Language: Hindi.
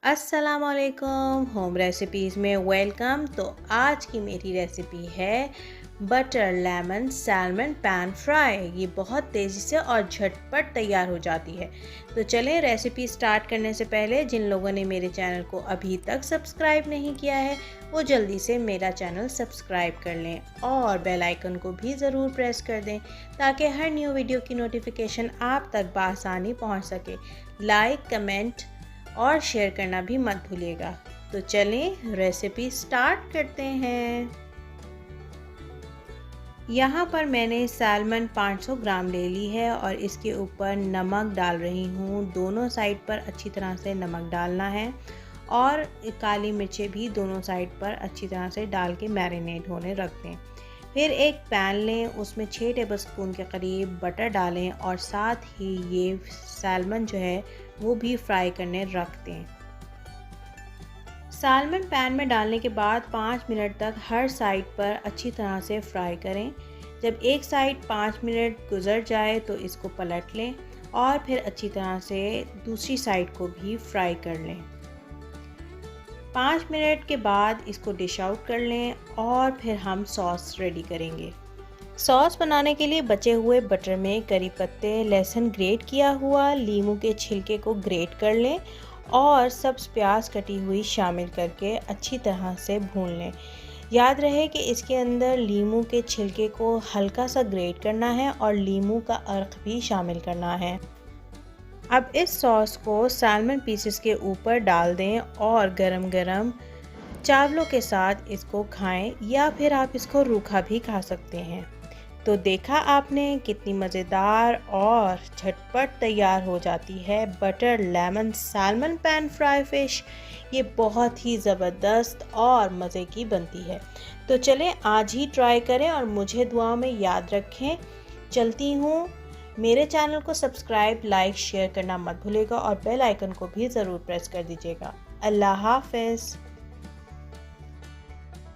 अस्सलाम वालेकुम, होम रेसिपीज़ में वेलकम। तो आज की मेरी रेसिपी है butter lemon salmon pan fry. ये बहुत तेज़ी से और झटपट तैयार हो जाती है। तो चलें रेसिपी स्टार्ट करने से पहले जिन लोगों ने मेरे चैनल को अभी तक सब्सक्राइब नहीं किया है वो जल्दी से मेरा चैनल सब्सक्राइब कर लें और बेल आइकन को भी ज़रूर प्रेस कर दें ताकि हर न्यू वीडियो की नोटिफिकेशन आप तक बआसानी पहुंच सके। लाइक, कमेंट और शेयर करना भी मत भूलिएगा। तो चलें रेसिपी स्टार्ट करते हैं। यहाँ पर मैंने सैल्मन 500 ग्राम ले ली है और इसके ऊपर नमक डाल रही हूँ। दोनों साइड पर अच्छी तरह से नमक डालना है और काली मिर्चें भी दोनों साइड पर अच्छी तरह से डाल के मैरिनेट होने रख दें। फिर एक पैन लें, उसमें 6 टेबलस्पून के करीब बटर डालें और साथ ही ये सैल्मन जो है वो भी फ्राई करने रख दें। सैल्मन पैन में डालने के बाद 5 मिनट तक हर साइड पर अच्छी तरह से फ्राई करें। जब एक साइड 5 मिनट गुजर जाए तो इसको पलट लें और फिर अच्छी तरह से दूसरी साइड को भी फ्राई कर लें। 5 मिनट के बाद इसको डिश आउट कर लें और फिर हम सॉस रेडी करेंगे। सॉस बनाने के लिए बचे हुए बटर में करी पत्ते, लहसुन ग्रेट किया हुआ, लीमू के छिलके को ग्रेट कर लें और सब्ज़ प्याज कटी हुई शामिल करके अच्छी तरह से भून लें। याद रहे कि इसके अंदर लीमू के छिलके को हल्का सा ग्रेट करना है और लीमू का अर्क भी शामिल करना है। अब इस सॉस को सैल्मन पीसेस के ऊपर डाल दें और गरम गरम चावलों के साथ इसको खाएं या फिर आप इसको रूखा भी खा सकते हैं। तो देखा आपने कितनी मज़ेदार और झटपट तैयार हो जाती है butter lemon salmon pan fry fish. ये बहुत ही ज़बरदस्त और मज़े की बनती है। तो चलें आज ही ट्राई करें और मुझे दुआ में याद रखें। चलती हूँ। मेरे चैनल को सब्सक्राइब, लाइक, शेयर करना मत भूलिएगा और बेल आइकन को भी ज़रूर प्रेस कर दीजिएगा। अल्लाह हाफ़िज़।